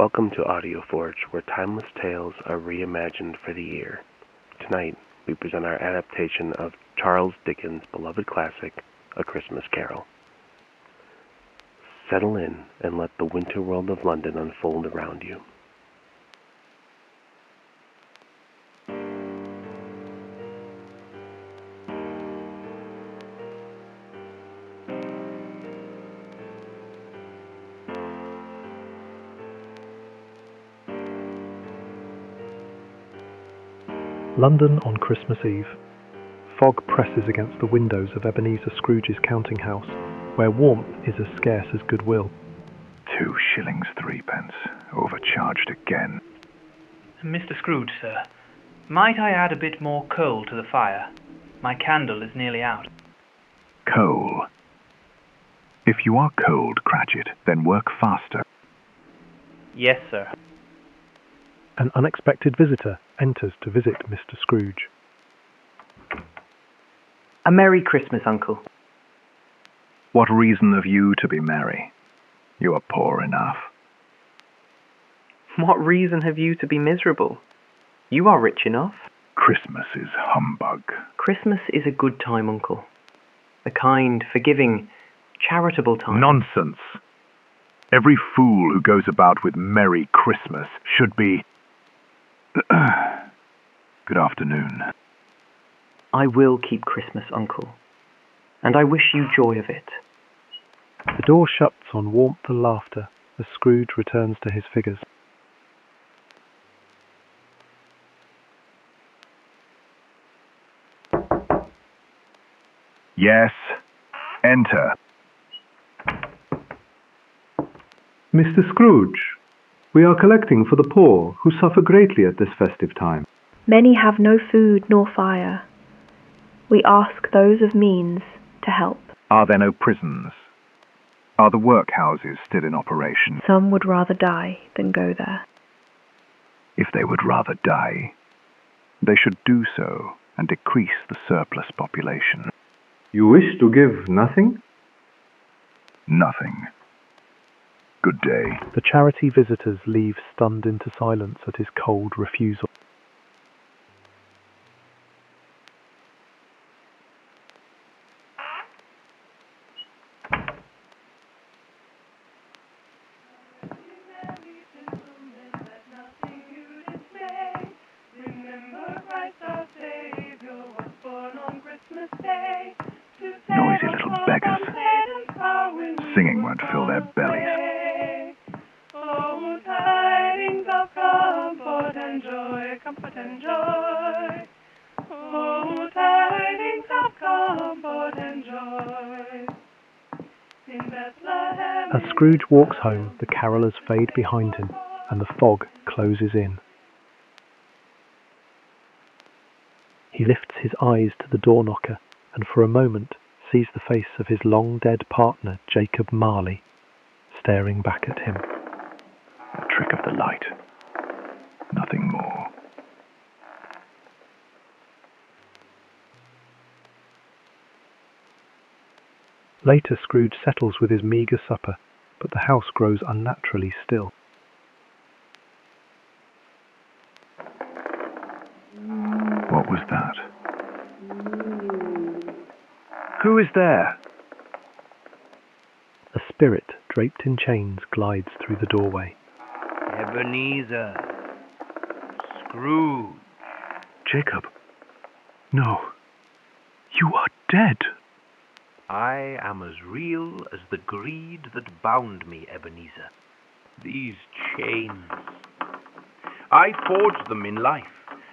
Welcome to Audio Forge, where timeless tales are reimagined for the ear. Tonight, we present our adaptation of Charles Dickens' beloved classic, A Christmas Carol. Settle in and let the winter world of London unfold around you. London on Christmas Eve. Fog presses against the windows of Ebenezer Scrooge's counting house, where warmth is as scarce as goodwill. 2 shillings 3 pence. Overcharged again. Mr. Scrooge, sir, might I add a bit more coal to the fire? My candle is nearly out. Coal. If you are cold, Cratchit, then work faster. Yes, sir. An unexpected visitor enters to visit Mr. Scrooge. A Merry Christmas, Uncle. What reason have you to be merry? You are poor enough. What reason have you to be miserable? You are rich enough. Christmas is humbug. Christmas is a good time, Uncle. A kind, forgiving, charitable time. Nonsense. Every fool who goes about with Merry Christmas should be... Good afternoon. I will keep Christmas, Uncle, and I wish you joy of it. The door shuts on warmth and laughter as Scrooge returns to his figures. Yes. Enter. Mr. Scrooge, we are collecting for the poor who suffer greatly at this festive time. Many have no food nor fire. We ask those of means to help. Are there no prisons? Are the workhouses still in operation? Some would rather die than go there. If they would rather die, they should do so and decrease the surplus population. You wish to give nothing? Nothing. Good day. The charity visitors leave stunned into silence at his cold refusal. Noisy little beggars. Singing won't fill their bellies. Oh, tidings of comfort and joy, comfort and joy. Oh, tidings of comfort and joy. In Bethlehem. As Scrooge walks home, the carolers fade behind him, and the fog closes in. He lifts his eyes to the door knocker, and for a moment sees the face of his long-dead partner, Jacob Marley, staring back at him. A trick of the light. Nothing more. Later, Scrooge settles with his meagre supper, but the house grows unnaturally still. What was that? Who is there? A spirit draped in chains glides through the doorway. Ebenezer Scrooge. Jacob. No. You are dead. I am as real as the greed that bound me, Ebenezer. These chains. I forged them in life,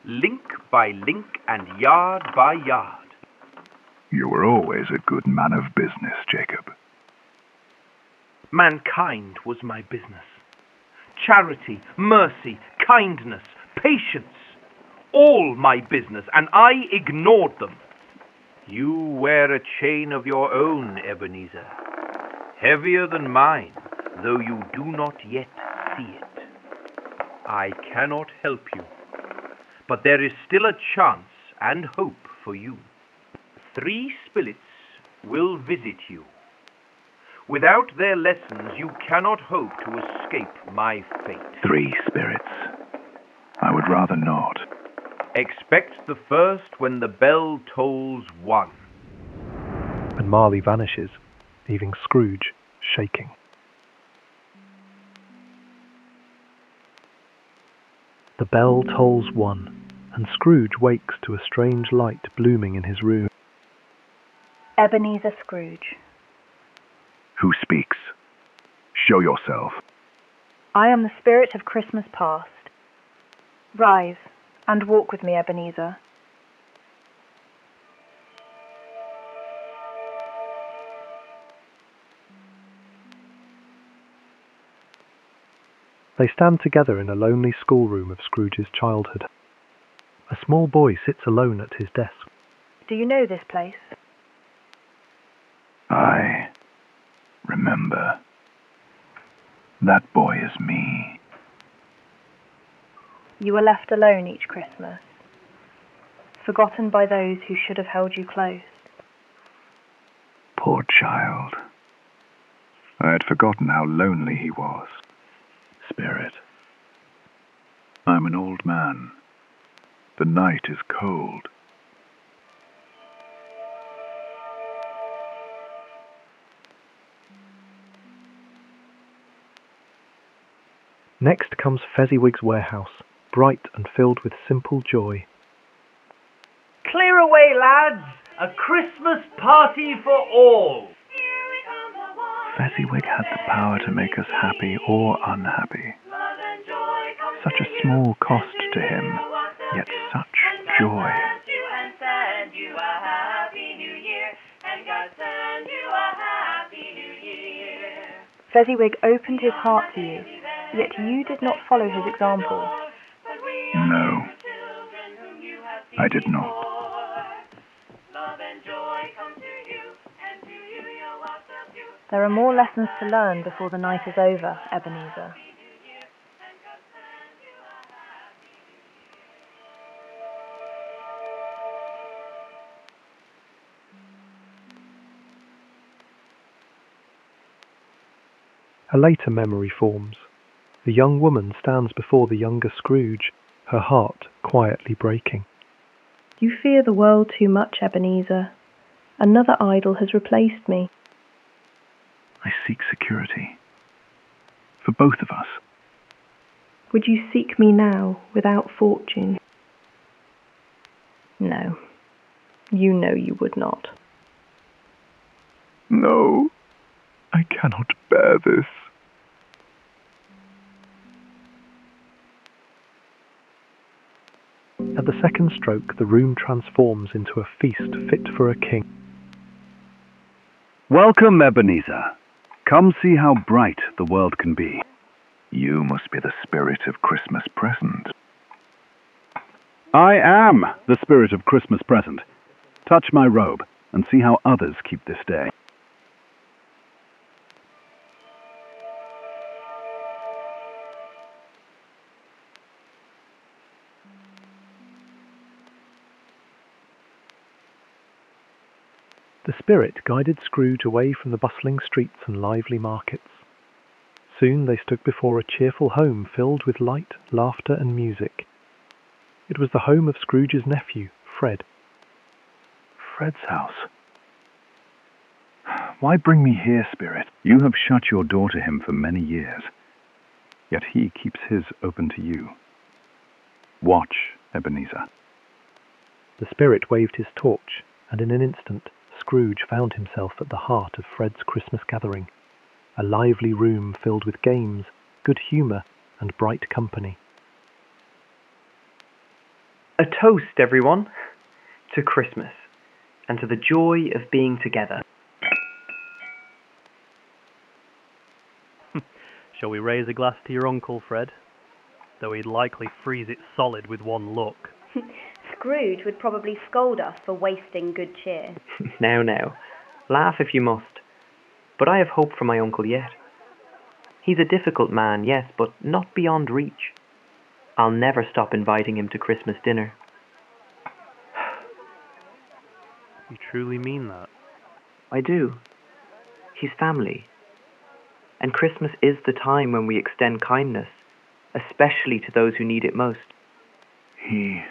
link by link and yard by yard. You were always a good man of business, Jacob. Mankind was my business. Charity, mercy, kindness, patience, all my business, and I ignored them. You wear a chain of your own, Ebenezer, heavier than mine, though you do not yet see it. I cannot help you, but there is still a chance and hope for you. 3 spirits will visit you. Without their lessons, you cannot hope to escape my fate. 3 spirits. I would rather not. Expect the first when the bell tolls 1. And Marley vanishes, leaving Scrooge shaking. The bell tolls 1, and Scrooge wakes to a strange light blooming in his room. Ebenezer Scrooge. Who speaks? Show yourself. I am the spirit of Christmas past. Rise and walk with me, Ebenezer. They stand together in a lonely schoolroom of Scrooge's childhood. A small boy sits alone at his desk. Do you know this place? I remember. That boy is me. You were left alone each Christmas, forgotten by those who should have held you close. Poor child. I had forgotten how lonely he was. Spirit. I'm an old man. The night is cold. Next comes Fezziwig's warehouse, bright and filled with simple joy. Clear away, lads! A Christmas party for all! Fezziwig had the power to make us happy or unhappy. Such a small cost to him, yet such joy. Fezziwig opened his heart to you, yet you did not follow his example. No, I did not. There are more lessons to learn before the night is over, Ebenezer. A later memory forms. The young woman stands before the younger Scrooge, her heart quietly breaking. You fear the world too much, Ebenezer. Another idol has replaced me. I seek security. For both of us. Would you seek me now without fortune? No, you know you would not. No, I cannot bear this. At the second stroke, the room transforms into a feast fit for a king. Welcome, Ebenezer. Come see how bright the world can be. You must be the spirit of Christmas present. I am the spirit of Christmas present. Touch my robe and see how others keep this day. The spirit guided Scrooge away from the bustling streets and lively markets. Soon they stood before a cheerful home filled with light, laughter, and music. It was the home of Scrooge's nephew, Fred. Fred's house. Why bring me here, Spirit? You have shut your door to him for many years, yet he keeps his open to you. Watch, Ebenezer. The spirit waved his torch, and in an instant Scrooge found himself at the heart of Fred's Christmas gathering, a lively room filled with games, good humour, and bright company. A toast, everyone, to Christmas, and to the joy of being together. Shall we raise a glass to your uncle, Fred? Though he'd likely freeze it solid with one look. Scrooge would probably scold us for wasting good cheer. Now, laugh if you must. But I have hope for my uncle yet. He's a difficult man, yes, but not beyond reach. I'll never stop inviting him to Christmas dinner. You truly mean that? I do. He's family, And Christmas is the time when we extend kindness, especially to those who need it most. He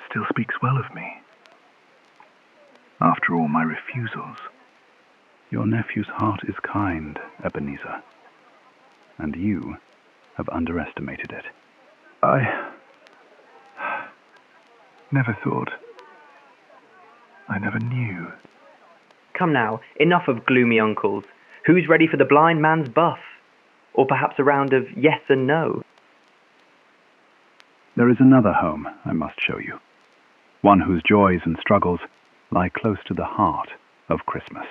still speaks well of me, after all my refusals. Your nephew's heart is kind, Ebenezer, and you have underestimated it. I never thought. I never knew. Come now, enough of gloomy uncles. Who's ready for the blind man's buff? Or perhaps a round of yes and no? There is another home I must show you, one whose joys and struggles lie close to the heart of Christmas.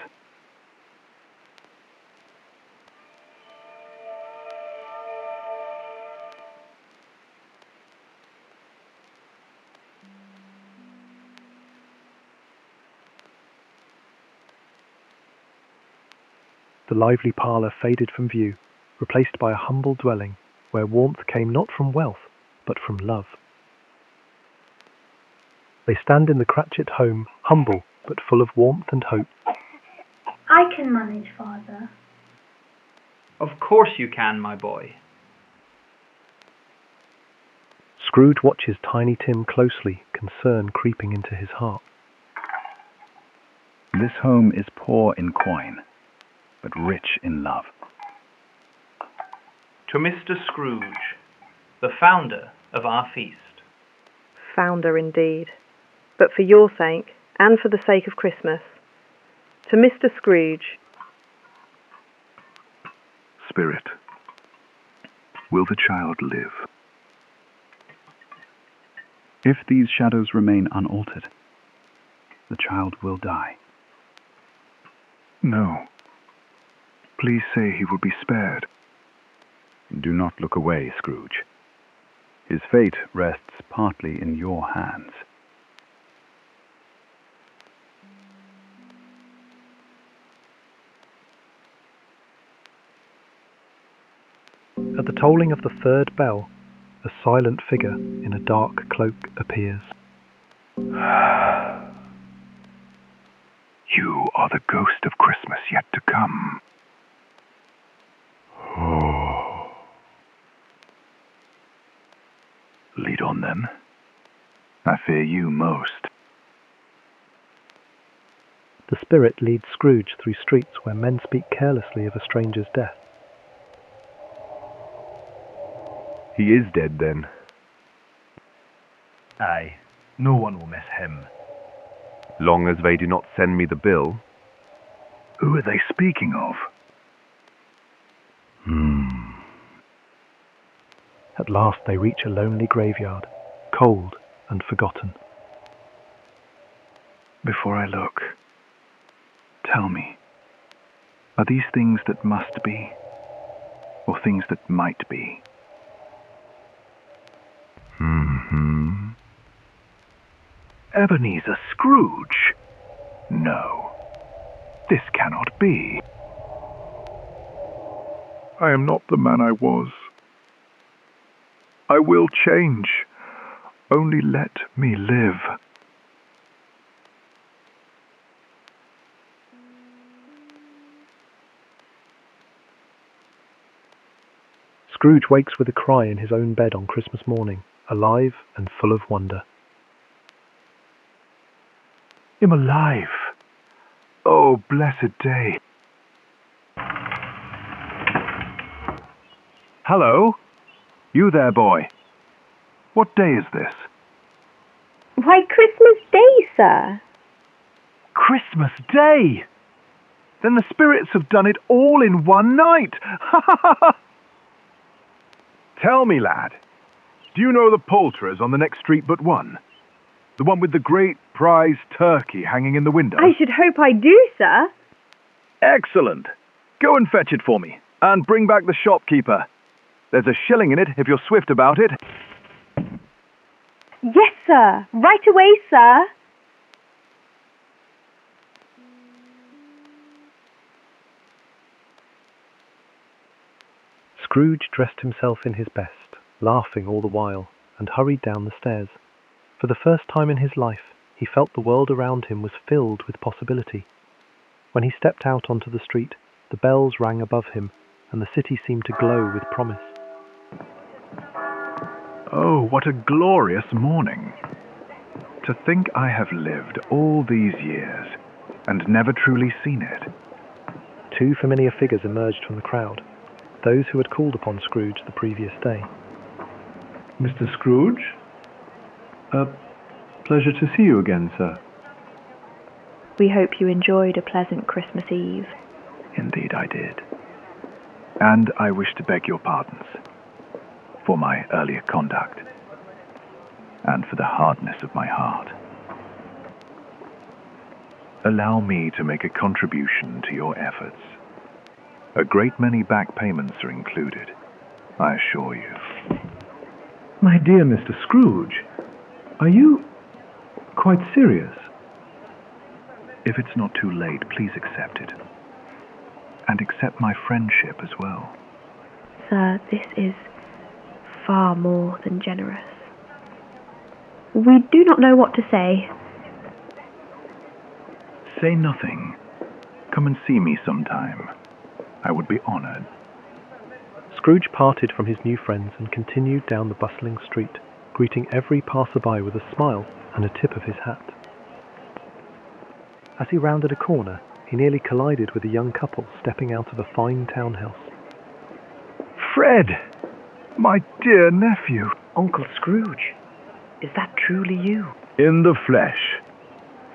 The lively parlour faded from view, replaced by a humble dwelling where warmth came not from wealth, but from love. They stand in the Cratchit home, humble, but full of warmth and hope. I can manage, Father. Of course you can, my boy. Scrooge watches Tiny Tim closely, concern creeping into his heart. This home is poor in coin, but rich in love. To Mr. Scrooge, the founder of our feast. Founder indeed, but for your sake, and for the sake of Christmas. To Mr. Scrooge. Spirit, will the child live? If these shadows remain unaltered, the child will die. No. Please say he will be spared. Do not look away, Scrooge. His fate rests partly in your hands. At the tolling of the third bell, a silent figure in a dark cloak appears. You are the ghost of Christmas yet to come. Oh. Lead on then. I fear you most. The spirit leads Scrooge through streets where men speak carelessly of a stranger's death. He is dead, then? Aye, no one will miss him. Long as they do not send me the bill. Who are they speaking of? At last they reach a lonely graveyard, cold and forgotten. Before I look, tell me, are these things that must be, or things that might be? Ebenezer Scrooge? No, this cannot be. I am not the man I was. I will change. Only let me live. Scrooge wakes with a cry in his own bed on Christmas morning, alive and full of wonder. I'm alive. Oh, blessed day. Hello? You there, boy. What day is this? Why, Christmas Day, sir. Christmas Day! Then the spirits have done it all in one night. Tell me, lad, do you know the poulterers on the next street but one? The one with the great prize turkey hanging in the window? I should hope I do, sir. Excellent. Go and fetch it for me, and bring back the shopkeeper. There's a shilling in it if you're swift about it. Yes, sir. Right away, sir. Scrooge dressed himself in his best, laughing all the while, and hurried down the stairs. For the first time in his life, he felt the world around him was filled with possibility. When he stepped out onto the street, The bells rang above him, and the city seemed to glow with promise. Oh, what a glorious morning! To think I have lived all these years and never truly seen it. 2 familiar figures emerged from the crowd, those who had called upon Scrooge the previous day. Mr. Scrooge? Pleasure to see you again, sir. We hope you enjoyed a pleasant Christmas Eve. Indeed I did. And I wish to beg your pardons for my earlier conduct and for the hardness of my heart. Allow me to make a contribution to your efforts. A great many back payments are included, I assure you. My dear Mr. Scrooge, are you quite serious? If it's not too late, please accept it. And accept my friendship as well. Sir, this is far more than generous. We do not know what to say. Say nothing. Come and see me sometime. I would be honored. Scrooge parted from his new friends and continued down the bustling street, greeting every passer-by with a smile and a tip of his hat. As he rounded a corner, he nearly collided with a young couple stepping out of a fine townhouse. Fred! My dear nephew! Uncle Scrooge, is that truly you? In the flesh,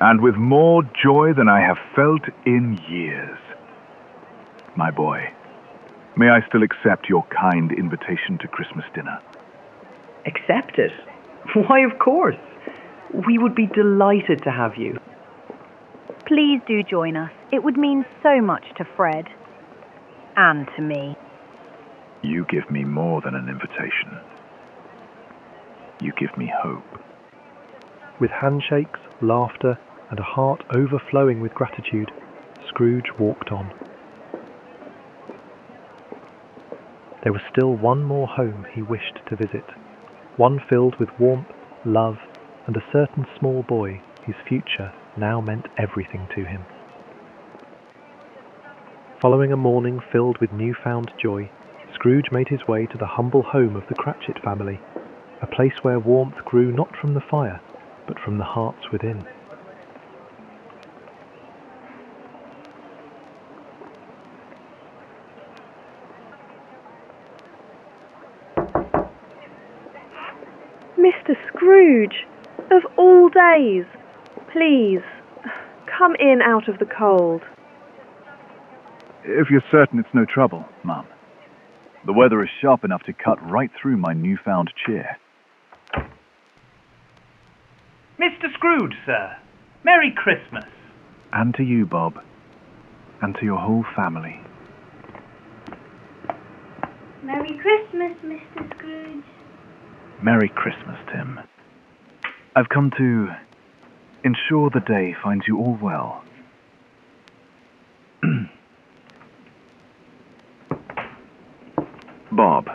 and with more joy than I have felt in years. My boy, may I still accept your kind invitation to Christmas dinner? Accept it? Why, of course. We would be delighted to have you. Please do join us. It would mean so much to Fred. And to me. You give me more than an invitation. You give me hope. With handshakes, laughter, and a heart overflowing with gratitude, Scrooge walked on. There was still one more home he wished to visit, one filled with warmth, love, and a certain small boy whose future now meant everything to him. Following a morning filled with newfound joy, Scrooge made his way to the humble home of the Cratchit family, a place where warmth grew not from the fire, but from the hearts within. Mr. Scrooge, of all days, please, come in out of the cold. If you're certain it's no trouble, Mum. The weather is sharp enough to cut right through my newfound cheer. Mr. Scrooge, sir. Merry Christmas. And to you, Bob. And to your whole family. Merry Christmas, Mr. Scrooge. Merry Christmas, Tim. I've come to ensure the day finds you all well. Bob,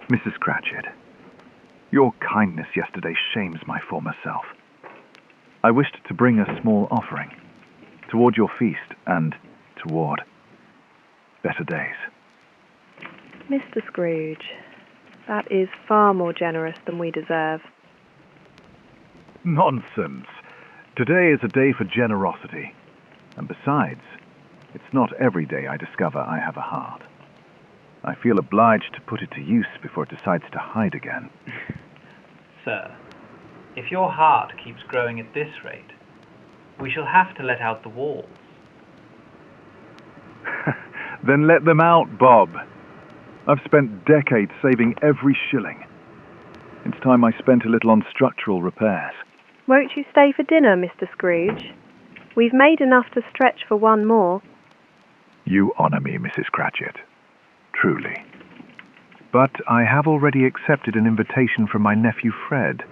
Mrs. Cratchit, your kindness yesterday shames my former self. I wished to bring a small offering toward your feast and toward better days. Mr. Scrooge, that is far more generous than we deserve. Nonsense. Today is a day for generosity. And besides, it's not every day I discover I have a heart. I feel obliged to put it to use before it decides to hide again. Sir, if your heart keeps growing at this rate, we shall have to let out the walls. Then let them out, Bob. I've spent decades saving every shilling. It's time I spent a little on structural repairs. Won't you stay for dinner, Mr. Scrooge? We've made enough to stretch for one more. You honour me, Mrs. Cratchit. Truly. But I have already accepted an invitation from my nephew Fred.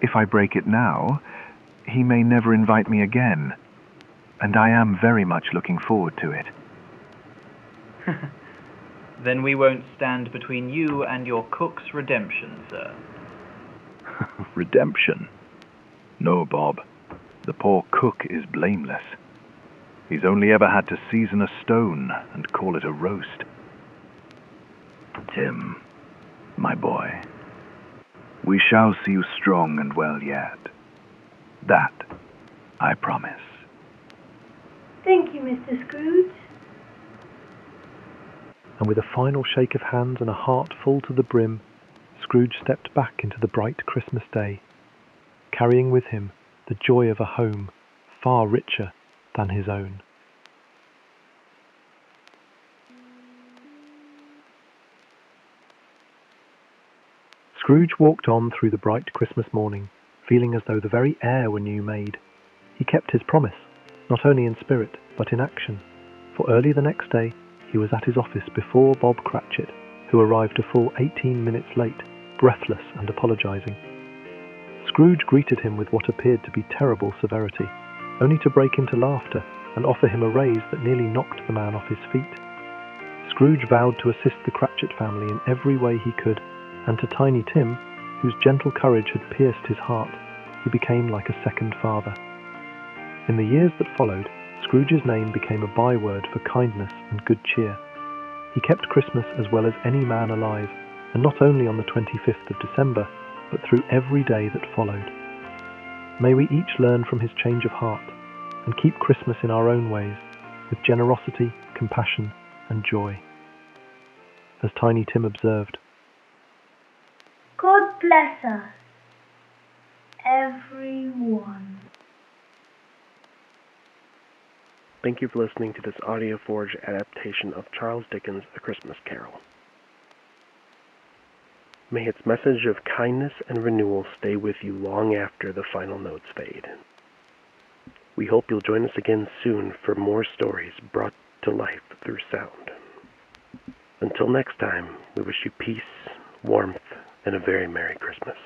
If I break it now, he may never invite me again. And I am very much looking forward to it. Then we won't stand between you and your cook's redemption, sir. Redemption? No, Bob. The poor cook is blameless. He's only ever had to season a stone and call it a roast. Tim, my boy, we shall see you strong and well yet. That I promise. Thank you, Mr. Scrooge. And with a final shake of hands and a heart full to the brim, Scrooge stepped back into the bright Christmas day, carrying with him the joy of a home far richer than his own. Scrooge walked on through the bright Christmas morning, feeling as though the very air were new made. He kept his promise, not only in spirit, but in action, for early the next day he was at his office before Bob Cratchit, who arrived a full 18 minutes late, breathless and apologising. Scrooge greeted him with what appeared to be terrible severity, only to break into laughter and offer him a raise that nearly knocked the man off his feet. Scrooge vowed to assist the Cratchit family in every way he could, and to Tiny Tim, whose gentle courage had pierced his heart, he became like a second father. In the years that followed, Scrooge's name became a byword for kindness and good cheer. He kept Christmas as well as any man alive, and not only on the 25th of December, but through every day that followed. May we each learn from his change of heart, and keep Christmas in our own ways, with generosity, compassion, and joy. As Tiny Tim observed, God bless us, everyone. Thank you for listening to this Audio Forge adaptation of Charles Dickens' A Christmas Carol. May its message of kindness and renewal stay with you long after the final notes fade. We hope you'll join us again soon for more stories brought to life through sound. Until next time, we wish you peace, warmth, and a very Merry Christmas.